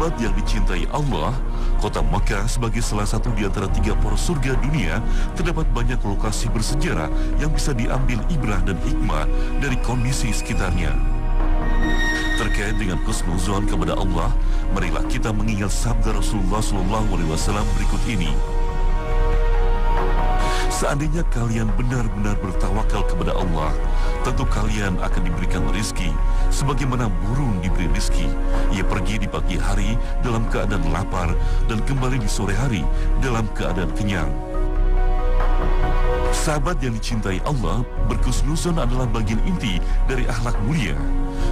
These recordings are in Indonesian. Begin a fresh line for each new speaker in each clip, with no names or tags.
Sahabat yang dicintai Allah, kota Mekah sebagai salah satu di antara 3 poros surga dunia, terdapat banyak lokasi bersejarah yang bisa diambil ibrah dan hikmah dari kondisi sekitarnya. Terkait dengan husnuzon kepada Allah, marilah kita mengingat sabda Rasulullah SAW berikut ini. Seandainya kalian benar-benar bertawakal kepada Allah, tentu kalian akan diberikan rezeki, sebagaimana burung diberi rezeki. Ia pergi di pagi hari dalam keadaan lapar dan kembali di sore hari dalam keadaan kenyang. Sahabat yang dicintai Allah, berhusnuzon adalah bagian inti dari akhlak mulia.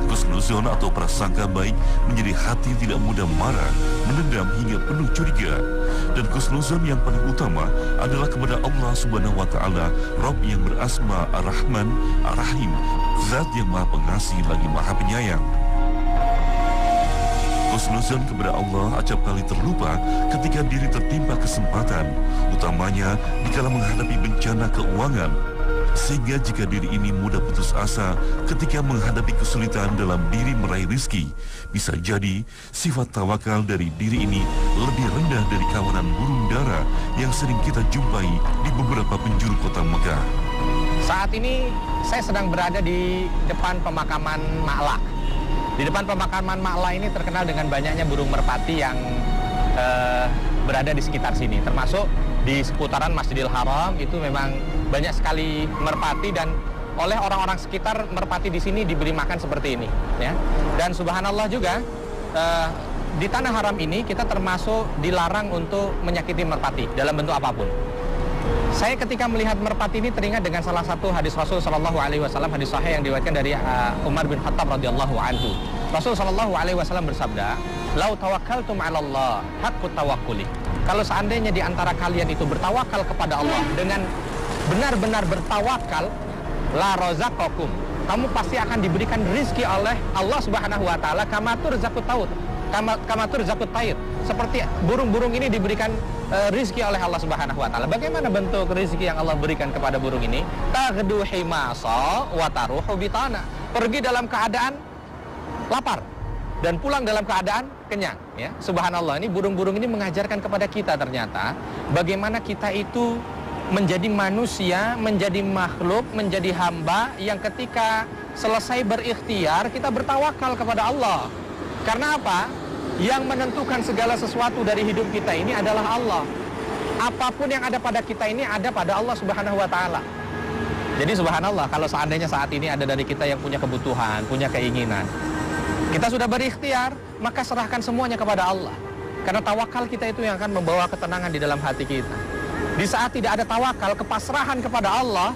Husnuzon atau prasangka baik menjadi hati tidak mudah marah, menendam hingga penuh curiga. Dan husnuzon yang paling utama adalah kepada Allah Subhanahu wa Ta'ala, Rabb yang berasma Ar-Rahman, Ar-Rahim, Zat yang Maha Pengasih lagi Maha Penyayang. Husnuzon kepada Allah acap kali terlupa ketika diri tertimpa kesempatan, utamanya dikala menghadapi bencana keuangan. Sehingga jika diri ini mudah putus asa ketika menghadapi kesulitan dalam diri meraih rezeki, bisa jadi sifat tawakal dari diri ini lebih rendah dari kawanan burung dara yang sering kita jumpai di beberapa penjuru kota Mekah.
Saat ini saya sedang berada di depan pemakaman Ma'la. Di depan pemakaman Ma'la ini terkenal dengan banyaknya burung merpati yang berada di sekitar sini, termasuk di seputaran Masjidil Haram itu memang banyak sekali merpati, dan oleh orang-orang sekitar merpati di sini diberi makan seperti ini, ya. Dan subhanallah juga di tanah haram ini kita termasuk dilarang untuk menyakiti merpati dalam bentuk apapun. Saya ketika melihat merpati ini teringat dengan salah satu hadis Rasul Shallallahu Alaihi Wasallam, hadis sahih yang diriwayatkan dari Umar bin Khattab radhiyallahu anhu. Rasul Shallallahu Alaihi Wasallam bersabda, "Lau tawakkaltum 'ala Allah haqqut tawakkuli." Kalau seandainya di antara kalian itu bertawakal kepada Allah dengan benar-benar bertawakal, la razaqakum, kamu pasti akan diberikan rizki oleh Allah Subhanahu wa Ta'ala, kamatur zakut taut, kamatur zakut tair, seperti burung-burung ini diberikan rizki oleh Allah Subhanahu wa Ta'ala. Bagaimana bentuk rizki yang Allah berikan kepada burung ini? Taghdu himasa wa taruhu bitana, pergi dalam keadaan lapar dan pulang dalam keadaan kenyang, ya. Subhanallah, ini burung-burung ini mengajarkan kepada kita ternyata bagaimana kita itu menjadi manusia, menjadi makhluk, menjadi hamba yang ketika selesai berikhtiar kita bertawakal kepada Allah. Karena apa? Yang menentukan segala sesuatu dari hidup kita ini adalah Allah. Apapun yang ada pada kita ini ada pada Allah Subhanahu wa Ta'ala. Jadi subhanallah, kalau seandainya saat ini ada dari kita yang punya kebutuhan, punya keinginan, kita sudah berikhtiar, maka serahkan semuanya kepada Allah. Karena tawakal kita itu yang akan membawa ketenangan di dalam hati kita. Di saat tidak ada tawakal, kepasrahan kepada Allah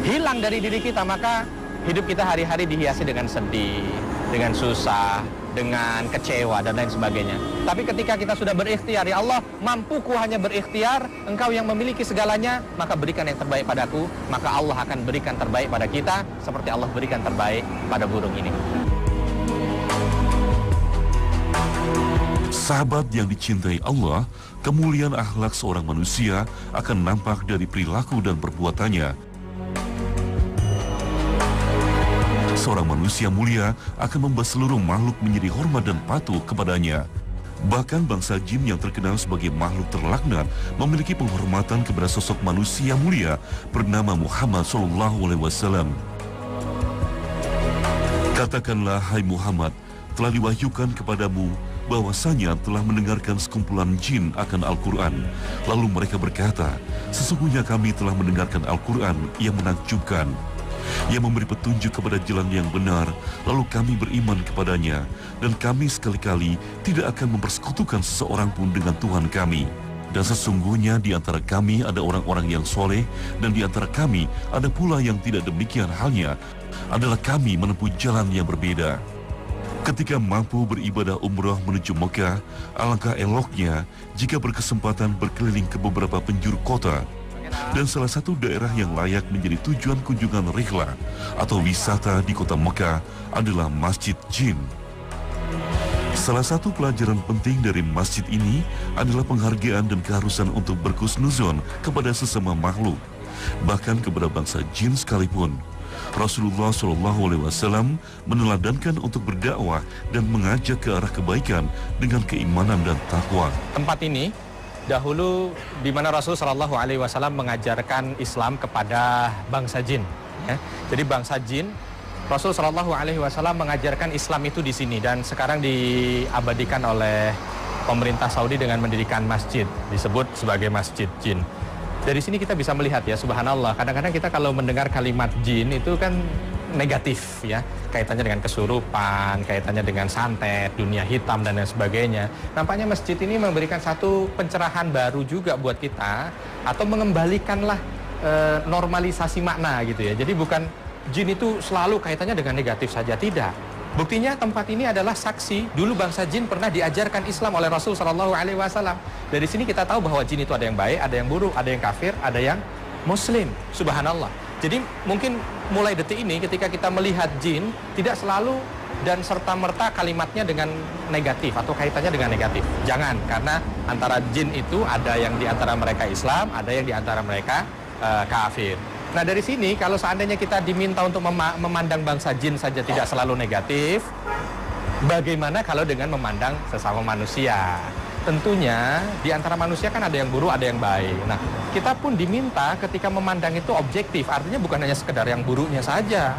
hilang dari diri kita, maka hidup kita hari-hari dihiasi dengan sedih, dengan susah, dengan kecewa dan lain sebagainya. Tapi ketika kita sudah berikhtiar, ya Allah, mampuku hanya berikhtiar, Engkau yang memiliki segalanya, maka berikan yang terbaik padaku, maka Allah akan berikan terbaik pada kita seperti Allah berikan terbaik pada burung ini.
Sahabat yang dicintai Allah, kemuliaan akhlak seorang manusia akan nampak dari perilaku dan perbuatannya. Seorang manusia mulia akan membuat seluruh makhluk menjadi hormat dan patuh kepadanya. Bahkan bangsa jin yang terkenal sebagai makhluk terlaknat memiliki penghormatan kepada sosok manusia mulia bernama Muhammad SAW. Katakanlah, hai Muhammad, telah diwahyukan kepadamu bahwasanya telah mendengarkan sekumpulan jin akan Al-Quran. Lalu mereka berkata, sesungguhnya kami telah mendengarkan Al-Quran yang menakjubkan, yang memberi petunjuk kepada jalan yang benar, lalu kami beriman kepadanya, dan kami sekali-kali tidak akan mempersekutukan seseorang pun dengan Tuhan kami. Dan sesungguhnya di antara kami ada orang-orang yang soleh, dan di antara kami ada pula yang tidak demikian halnya, adalah kami menempuh jalan yang berbeda. Ketika mampu beribadah umrah menuju Mekah, alangkah eloknya jika berkesempatan berkeliling ke beberapa penjuru kota. Dan salah satu daerah yang layak menjadi tujuan kunjungan rihlah atau wisata di kota Mekah adalah Masjid Jin. Salah satu pelajaran penting dari masjid ini adalah penghargaan dan keharusan untuk berhusnuzon kepada sesama makhluk, bahkan kepada bangsa jin sekalipun. Rasulullah SAW meneladankan untuk berdakwah dan mengajak ke arah kebaikan dengan keimanan dan takwa.
Tempat ini dahulu di mana Rasul SAW mengajarkan Islam kepada bangsa jin. Ya. Jadi bangsa jin, Rasul SAW mengajarkan Islam itu di sini dan sekarang diabadikan oleh pemerintah Saudi dengan mendirikan masjid, disebut sebagai Masjid Jin. Dari sini kita bisa melihat ya, subhanallah, kadang-kadang kita kalau mendengar kalimat jin itu kan negatif ya, kaitannya dengan kesurupan, kaitannya dengan santet, dunia hitam dan lain sebagainya. Nampaknya masjid ini memberikan satu pencerahan baru juga buat kita, atau mengembalikanlah normalisasi makna gitu ya. Jadi bukan jin itu selalu kaitannya dengan negatif saja, tidak. Buktinya tempat ini adalah saksi, dulu bangsa jin pernah diajarkan Islam oleh Rasul SAW. Dari sini kita tahu bahwa jin itu ada yang baik, ada yang buruk, ada yang kafir, ada yang muslim. Subhanallah. Jadi mungkin mulai detik ini ketika kita melihat jin, tidak selalu dan serta-merta kalimatnya dengan negatif atau kaitannya dengan negatif. Jangan, karena antara jin itu ada yang di antara mereka Islam, ada yang di antara mereka kafir. Nah dari sini kalau seandainya kita diminta untuk memandang bangsa jin saja tidak selalu negatif, bagaimana kalau dengan memandang sesama manusia? Tentunya di antara manusia kan ada yang buruk, ada yang baik. Nah kita pun diminta ketika memandang itu objektif, artinya bukan hanya sekedar yang buruknya saja.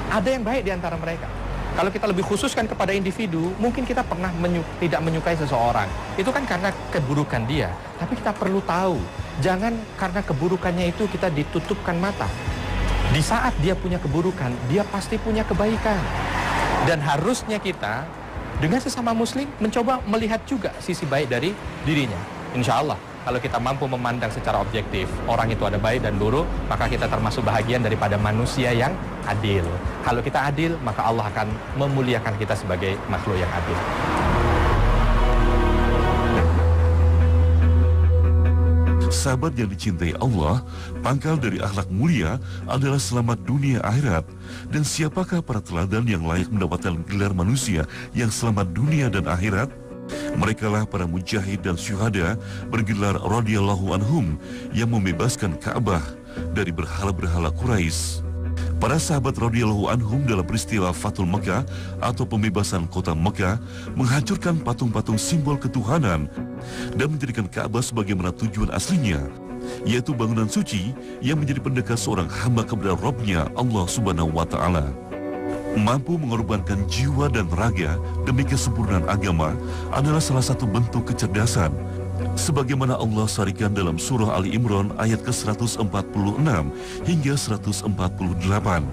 Ada yang baik di antara mereka. Kalau kita lebih khususkan kepada individu, mungkin kita pernah tidak menyukai seseorang. Itu kan karena keburukan dia. Tapi kita perlu tahu, jangan karena keburukannya itu kita ditutupkan mata. Di saat dia punya keburukan, dia pasti punya kebaikan. Dan harusnya kita dengan sesama muslim mencoba melihat juga sisi baik dari dirinya. Insya Allah, kalau kita mampu memandang secara objektif, orang itu ada baik dan buruk, maka kita termasuk bahagian daripada manusia yang adil. Kalau kita adil, maka Allah akan memuliakan kita sebagai makhluk yang adil.
Sahabat yang dicintai Allah, pangkal dari akhlak mulia adalah selamat dunia akhirat. Dan siapakah para teladan yang layak mendapatkan gelar manusia yang selamat dunia dan akhirat? Merekalah para mujahid dan syuhada bergelar radhiyallahu anhum yang membebaskan Ka'bah dari berhala-berhala Quraisy. Para sahabat radhiyallahu anhum dalam peristiwa Fathul Mekah atau pembebasan kota Mekah menghancurkan patung-patung simbol ketuhanan dan menjadikan Ka'bah sebagaimana tujuan aslinya, yaitu bangunan suci yang menjadi pendekat seorang hamba kepada Rabb-Nya Allah Subhanahu wa Ta'ala. Mampu mengorbankan jiwa dan raga demi kesempurnaan agama adalah salah satu bentuk kecerdasan, sebagaimana Allah sarikan dalam surah Ali Imran ayat ke-146 hingga 148.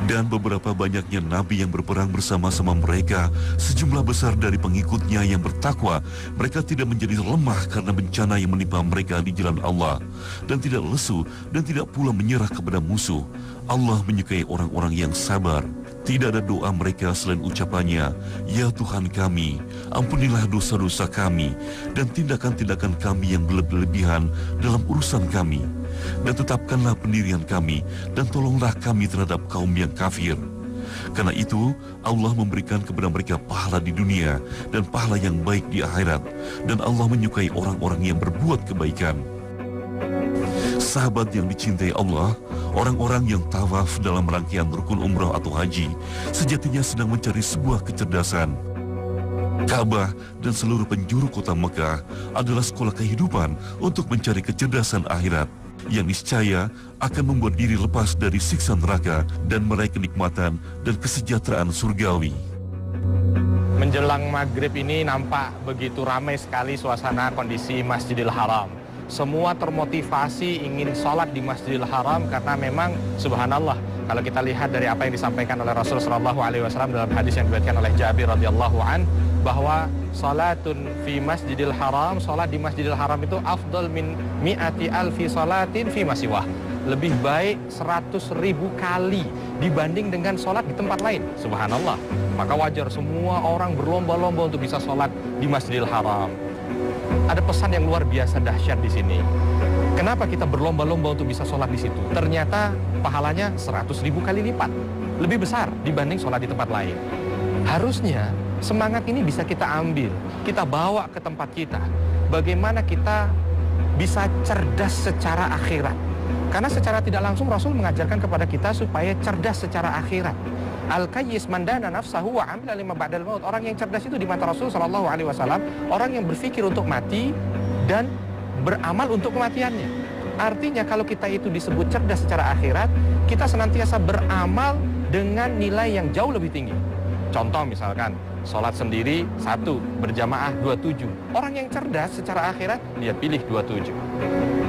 Dan beberapa banyaknya nabi yang berperang bersama-sama mereka, sejumlah besar dari pengikutnya yang bertakwa, mereka tidak menjadi lemah karena bencana yang menimpa mereka di jalan Allah, dan tidak lesu dan tidak pula menyerah kepada musuh. Allah menyukai orang-orang yang sabar. Tidak ada doa mereka selain ucapannya, "Ya Tuhan kami, ampunilah dosa-dosa kami dan tindakan-tindakan kami yang berlebihan dalam urusan kami. Dan tetapkanlah pendirian kami dan tolonglah kami terhadap kaum yang kafir." Karena itu, Allah memberikan kepada mereka pahala di dunia dan pahala yang baik di akhirat. Dan Allah menyukai orang-orang yang berbuat kebaikan. Sahabat yang dicintai Allah, orang-orang yang tawaf dalam rangkaian rukun umrah atau haji sejatinya sedang mencari sebuah kecerdasan. Ka'bah dan seluruh penjuru kota Mekah adalah sekolah kehidupan untuk mencari kecerdasan akhirat yang niscaya akan membuat diri lepas dari siksa neraka dan meraih kenikmatan dan kesejahteraan surgawi.
Menjelang maghrib ini nampak begitu ramai sekali suasana kondisi Masjidil Haram. Semua termotivasi ingin sholat di Masjidil Haram karena memang subhanallah, kalau kita lihat dari apa yang disampaikan oleh Rasul SAW dalam hadis yang diriwayatkan oleh Jabir radhiyallahu an, bahwa salatun fi Masjidil Haram, sholat di Masjidil Haram itu afdal min mi'ati alfi salatin fi masiwah, lebih baik 100.000 kali dibanding dengan sholat di tempat lain. Subhanallah. Maka wajar semua orang berlomba-lomba untuk bisa sholat di Masjidil Haram. Ada pesan yang luar biasa dahsyat di sini. Kenapa kita berlomba-lomba untuk bisa sholat di situ? Ternyata pahalanya 100.000 kali lipat, lebih besar dibanding sholat di tempat lain. Harusnya semangat ini bisa kita ambil, kita bawa ke tempat kita. Bagaimana kita bisa cerdas secara akhirat, Karena secara tidak langsung Rasul mengajarkan kepada kita supaya cerdas secara akhirat. Al-Qayyis mandana nafsahu wa amila lima ba'dal maut. Orang yang cerdas itu di mata Rasul sallallahu alaihi wasallam, orang yang berpikir untuk mati dan beramal untuk kematiannya. Artinya kalau kita itu disebut cerdas secara akhirat, kita senantiasa beramal dengan nilai yang jauh lebih tinggi. Contoh misalkan, sholat sendiri 1, berjamaah 27. Orang yang cerdas secara akhirat, dia pilih 27.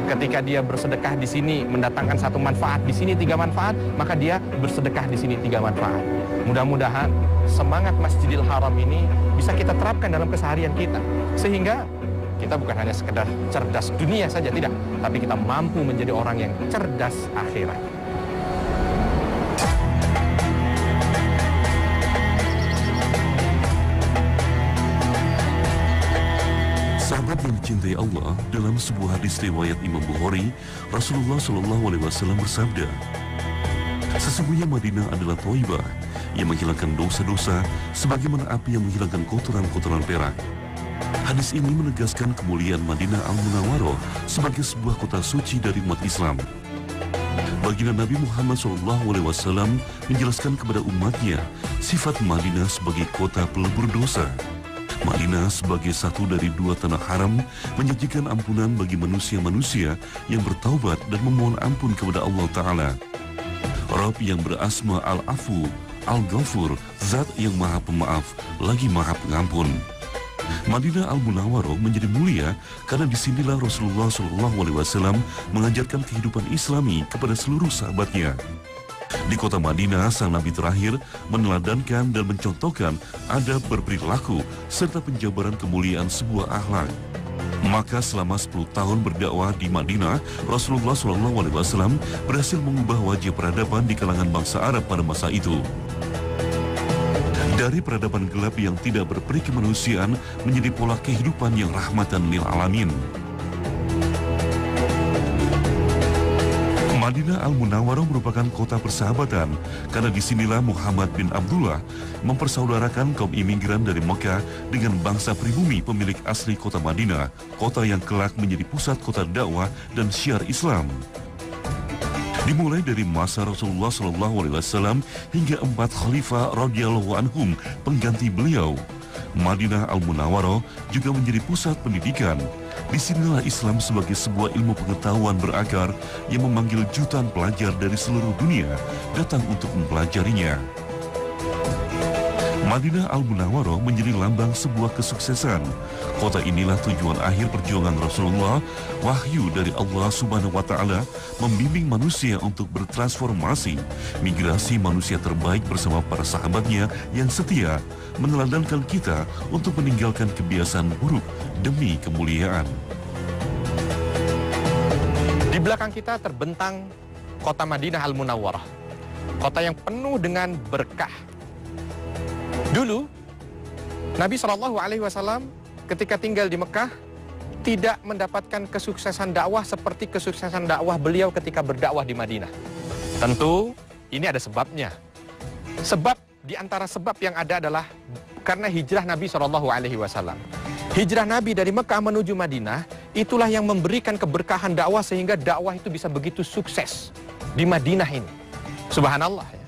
Ketika dia bersedekah di sini mendatangkan 1 manfaat, di sini 3 manfaat, maka dia bersedekah di sini 3 manfaat. Mudah-mudahan semangat Masjidil Haram ini bisa kita terapkan dalam keseharian kita, sehingga kita bukan hanya sekedar cerdas dunia saja, tidak, tapi kita mampu menjadi orang yang cerdas akhirat.
Sahabat yang dicintai Allah, dalam sebuah hadis riwayat Imam Bukhari, Rasulullah Shallallahu Alaihi Wasallam bersabda, sesungguhnya Madinah adalah Thaibah yang menghilangkan dosa-dosa sebagaimana api yang menghilangkan kotoran-kotoran perak. Hadis ini menegaskan kemuliaan Madinah Al-Munawwaroh sebagai sebuah kota suci dari umat Islam. Baginda Nabi Muhammad SAW menjelaskan kepada umatnya sifat Madinah sebagai kota pelebur dosa. Madinah sebagai satu dari 2 tanah haram menjanjikan ampunan bagi manusia-manusia yang bertaubat dan memohon ampun kepada Allah Ta'ala. Rabb yang berasma Al-Afu, Al-Ghafur, Zat yang maha pemaaf, lagi maha pengampun. Madinah Al-Munawwaroh menjadi mulia karena disinilah Rasulullah SAW mengajarkan kehidupan Islami kepada seluruh sahabatnya. Di kota Madinah, sang Nabi terakhir meneladankan dan mencontohkan adab berperilaku serta penjabaran kemuliaan sebuah akhlak. Maka selama 10 tahun berdakwah di Madinah, Rasulullah SAW berhasil mengubah wajah peradaban di kalangan bangsa Arab pada masa itu. Dari peradaban gelap yang tidak berperi kemanusiaan menjadi pola kehidupan yang rahmatan lil alamin. Madinah Al-Munawwaroh merupakan kota persahabatan karena disinilah Muhammad bin Abdullah mempersaudarakan kaum imigran dari Mekah dengan bangsa pribumi pemilik asli kota Madinah, kota yang kelak menjadi pusat kota dakwah dan syiar Islam. Dimulai dari masa Rasulullah SAW hingga 4 khalifah radhiyallahu anhum pengganti beliau, Madinah Al-Munawwaroh juga menjadi pusat pendidikan. Disinilah Islam sebagai sebuah ilmu pengetahuan berakar yang memanggil jutaan pelajar dari seluruh dunia datang untuk mempelajarinya. Madinah Al-Munawwaroh menjadi lambang sebuah kesuksesan. Kota inilah tujuan akhir perjuangan Rasulullah. Wahyu dari Allah Subhanahu wa Ta'ala membimbing manusia untuk bertransformasi, migrasi manusia terbaik bersama para sahabatnya yang setia, meneladankan kita untuk meninggalkan kebiasaan buruk demi kemuliaan.
Di belakang kita terbentang kota Madinah Al-Munawwaroh, kota yang penuh dengan berkah. Dulu, Nabi SAW ketika tinggal di Mekah tidak mendapatkan kesuksesan dakwah seperti kesuksesan dakwah beliau ketika berdakwah di Madinah. Tentu ini ada sebabnya. Sebab di antara sebab yang ada adalah karena hijrah Nabi SAW. Hijrah Nabi dari Mekah menuju Madinah itulah yang memberikan keberkahan dakwah sehingga dakwah itu bisa begitu sukses di Madinah ini. Subhanallah ya.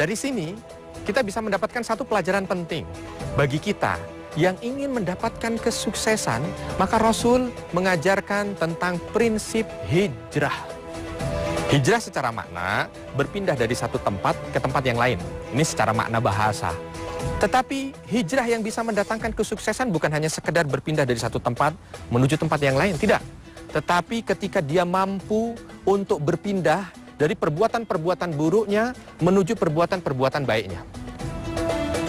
Dari sini kita bisa mendapatkan satu pelajaran penting bagi kita yang ingin mendapatkan kesuksesan, maka Rasul mengajarkan tentang prinsip hijrah. Hijrah secara makna berpindah dari satu tempat ke tempat yang lain. Ini secara makna bahasa. Tetapi hijrah yang bisa mendatangkan kesuksesan bukan hanya sekedar berpindah dari satu tempat menuju tempat yang lain, tidak. Tetapi ketika dia mampu untuk berpindah dari perbuatan-perbuatan buruknya menuju perbuatan-perbuatan baiknya.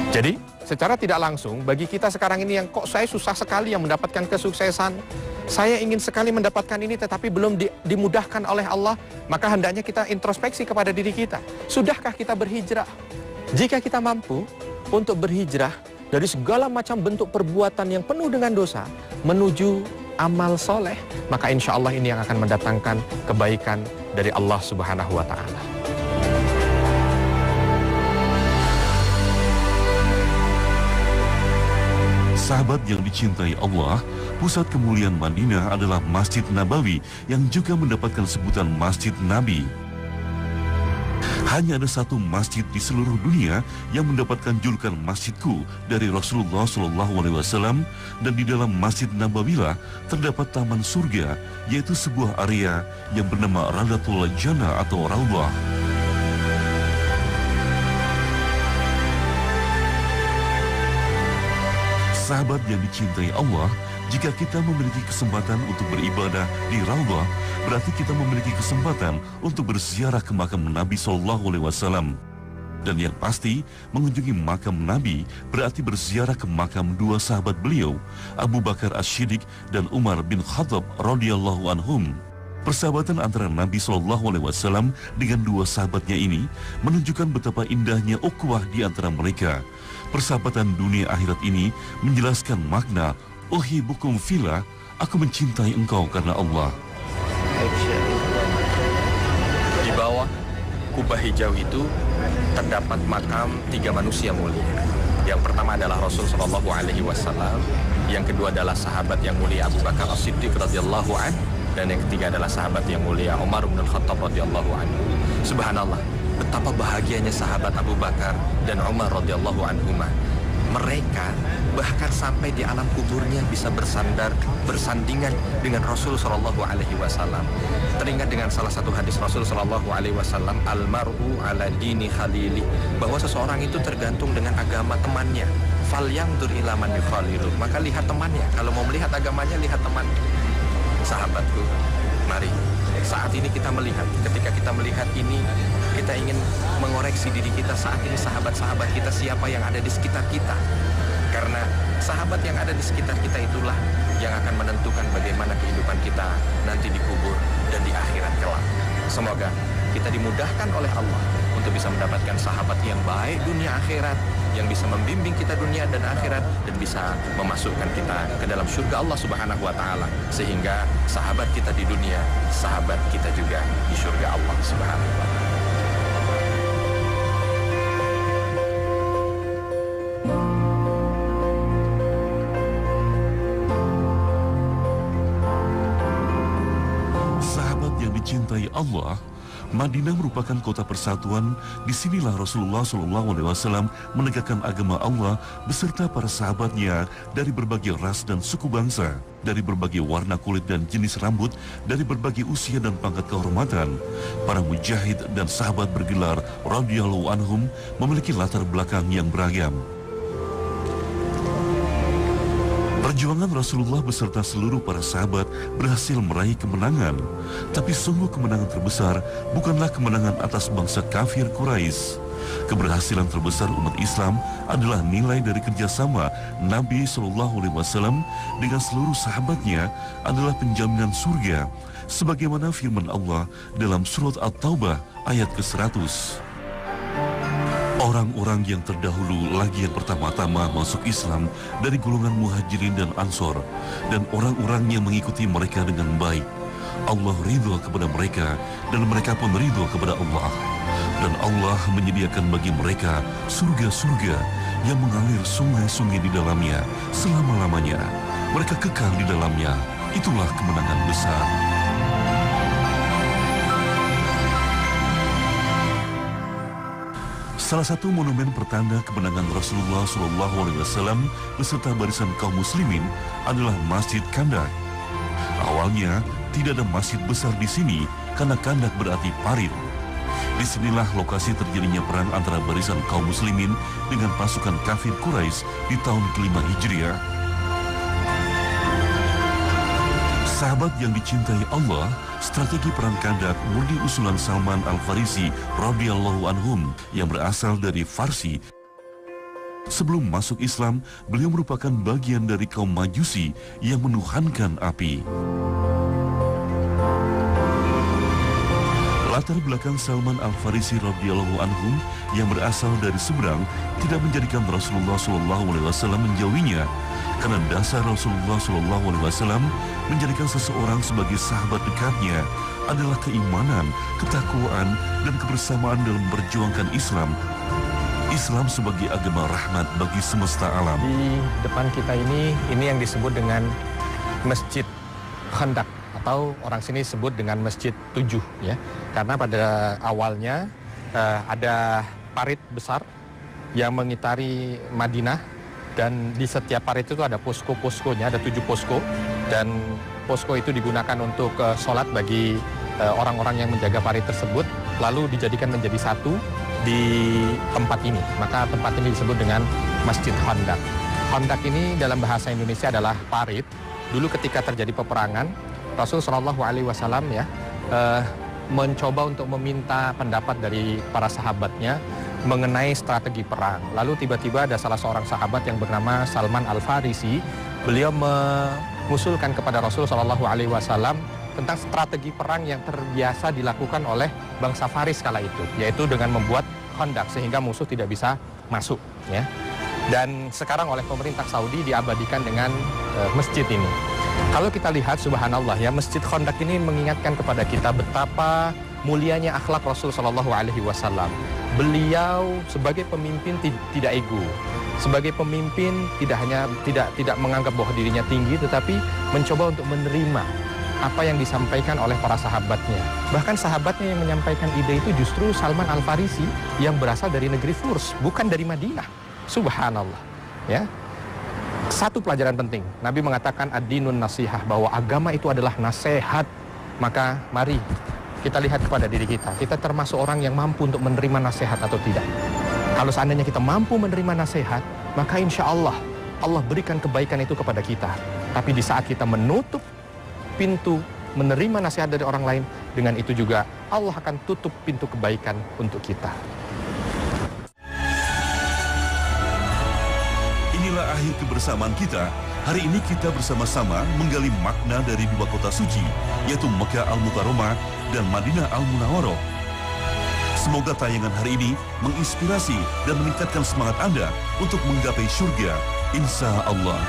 Jadi, secara tidak langsung, bagi kita sekarang ini yang kok saya susah sekali yang mendapatkan kesuksesan, saya ingin sekali mendapatkan ini tetapi belum dimudahkan oleh Allah, maka hendaknya kita introspeksi kepada diri kita. Sudahkah kita berhijrah? Jika kita mampu untuk berhijrah dari segala macam bentuk perbuatan yang penuh dengan dosa menuju amal soleh, maka insya Allah ini yang akan mendatangkan kebaikan dari Allah Subhanahu wa Ta'ala.
Sahabat yang dicintai Allah, pusat kemuliaan Madinah adalah Masjid Nabawi yang juga mendapatkan sebutan Masjid Nabi. Hanya ada satu masjid di seluruh dunia yang mendapatkan julukan Masjidku dari Rasulullah SAW, dan di dalam Masjid Nabawilah terdapat taman surga, yaitu sebuah area yang bernama Radatul Jannah atau Raudhah. Sahabat yang dicintai Allah, jika kita memiliki kesempatan untuk beribadah di Raudhah, berarti kita memiliki kesempatan untuk berziarah ke makam Nabi SAW. Dan yang pasti, mengunjungi makam Nabi berarti berziarah ke makam dua sahabat beliau, Abu Bakar As-Siddiq dan Umar bin Khattab radhiyallahu anhum. Persahabatan antara Nabi SAW dengan dua sahabatnya ini menunjukkan betapa indahnya ukhuwah di antara mereka. Persahabatan dunia akhirat ini menjelaskan makna uhibbukum fillah, aku mencintai engkau karena Allah.
Di bawah kubah hijau itu terdapat makam tiga manusia mulia. Yang pertama adalah Rasul Shallallahu Alaihi Wasallam, yang kedua adalah sahabat yang mulia Abu Bakar As-Siddiq radhiyallahu anhu, dan yang ketiga adalah sahabat yang mulia Umar bin Khattab radhiyallahu anhu. Subhanallah, betapa bahagianya sahabat Abu Bakar dan Umar radhiyallahu anhuma. Mereka bahkan sampai di alam kuburnya bisa bersandingan dengan Rasul Shallallahu Alaihi Wasallam. Teringat dengan salah satu hadis Rasul Shallallahu Alaihi Wasallam, almaru ala dini khalili, bahwa seseorang itu tergantung dengan agama temannya. Fal yangdur ila man yukhalilu, maka lihat temannya. Kalau mau melihat agamanya, lihat temannya. Sahabatku, mari saat ini kita melihat, ketika kita melihat ini, kita ingin mengoreksi diri kita saat ini, sahabat-sahabat kita siapa yang ada di sekitar kita. Karena sahabat yang ada di sekitar kita itulah yang akan menentukan bagaimana kehidupan kita nanti di kubur dan di akhirat kelak. Semoga kita dimudahkan oleh Allah untuk bisa mendapatkan sahabat yang baik dunia akhirat, yang bisa membimbing kita dunia dan akhirat, dan bisa memasukkan kita ke dalam surga Allah Subhanahu wa Ta'ala, sehingga sahabat kita di dunia, sahabat kita juga di surga Allah Subhanahu wa Ta'ala.
Sahabat yang dicintai Allah, Madinah merupakan kota persatuan. Disinilah Rasulullah SAW menegakkan agama Allah beserta para sahabatnya dari berbagai ras dan suku bangsa, dari berbagai warna kulit dan jenis rambut, dari berbagai usia dan pangkat kehormatan. Para mujahid dan sahabat bergelar radhiyallahu anhum memiliki latar belakang yang beragam. Perjuangan Rasulullah beserta seluruh para sahabat berhasil meraih kemenangan. Tapi sungguh kemenangan terbesar bukanlah kemenangan atas bangsa kafir Quraisy. Keberhasilan terbesar umat Islam adalah nilai dari kerjasama Nabi SAW dengan seluruh sahabatnya adalah penjaminan surga. Sebagaimana firman Allah dalam surat At-Taubah ayat ke-100. Orang-orang yang terdahulu lagi yang pertama-tama masuk Islam dari golongan muhajirin dan ansor, dan orang-orang yang mengikuti mereka dengan baik. Allah ridho kepada mereka, dan mereka pun ridho kepada Allah. Dan Allah menyediakan bagi mereka surga-surga yang mengalir sungai-sungai di dalamnya selama-lamanya. Mereka kekal di dalamnya. Itulah kemenangan besar. Salah satu monumen pertanda kemenangan Rasulullah SAW beserta barisan kaum muslimin adalah Masjid Kandak. Awalnya tidak ada masjid besar di sini karena Kandak berarti parit. Disinilah lokasi terjadinya perang antara barisan kaum muslimin dengan pasukan kafir Quraisy di tahun ke-5 Hijriah. Sahabat yang dicintai Allah, strategi perang Kandak murni usulan Salman Al-Farisi radhiyallahu anhum yang berasal dari Farsi. Sebelum masuk Islam, beliau merupakan bagian dari kaum Majusi yang menuhankan api. Latar belakang Salman Al-Farisi radhiyallahu anhu yang berasal dari seberang tidak menjadikan Rasulullah SAW menjauhinya, karena dasar Rasulullah SAW menjadikan seseorang sebagai sahabat dekatnya adalah keimanan, ketakwaan, dan kebersamaan dalam memperjuangkan Islam. Islam sebagai agama rahmat bagi semesta alam.
Di depan kita ini yang disebut dengan Masjid Khandaq, atau orang sini sebut dengan Masjid 7 ya. Karena pada awalnya ada parit besar yang mengitari Madinah, dan di setiap parit itu ada posko-poskonya, ada 7 posko, dan posko itu digunakan untuk sholat bagi orang-orang yang menjaga parit tersebut, lalu dijadikan menjadi satu di tempat ini. Maka tempat ini disebut dengan Masjid Khandaq. Khandaq ini dalam bahasa Indonesia adalah parit. Dulu ketika terjadi peperangan, Rasul Shallallahu Alaihi Wasallam ya mencoba untuk meminta pendapat dari para sahabatnya mengenai strategi perang. Lalu tiba-tiba ada salah seorang sahabat yang bernama Salman Al-Farisi. Beliau mengusulkan kepada Rasul Shallallahu Alaihi Wasallam tentang strategi perang yang terbiasa dilakukan oleh bangsa Faris kala itu, yaitu dengan membuat khandaq sehingga musuh tidak bisa masuk ya. Dan sekarang oleh pemerintah Saudi diabadikan dengan masjid ini. Kalau kita lihat, subhanallah ya, Masjid Khandaq ini mengingatkan kepada kita betapa mulianya akhlak Rasul Shallallahu Alaihi Wasallam. Beliau sebagai pemimpin tidak ego, sebagai pemimpin tidak menganggap bahwa dirinya tinggi, tetapi mencoba untuk menerima apa yang disampaikan oleh para sahabatnya. Bahkan sahabatnya yang menyampaikan ide itu justru Salman Al-Farisi yang berasal dari negeri Furs, bukan dari Madinah. Subhanallah ya. Satu pelajaran penting, Nabi mengatakan ad-dinun nasihah, bahwa agama itu adalah nasihat. Maka mari kita lihat kepada diri kita, kita termasuk orang yang mampu untuk menerima nasihat atau tidak. Kalau seandainya kita mampu menerima nasihat, maka insya Allah Allah berikan kebaikan itu kepada kita. Tapi di saat kita menutup pintu menerima nasihat dari orang lain, dengan itu juga Allah akan tutup pintu kebaikan untuk kita.
Inilah akhir kebersamaan kita. Hari ini kita bersama-sama menggali makna dari 2 kota suci, yaitu Mekah Al-Mukarramah dan Madinah Al-Munawwarah. Semoga tayangan hari ini menginspirasi dan meningkatkan semangat Anda untuk menggapai surga, insya Allah.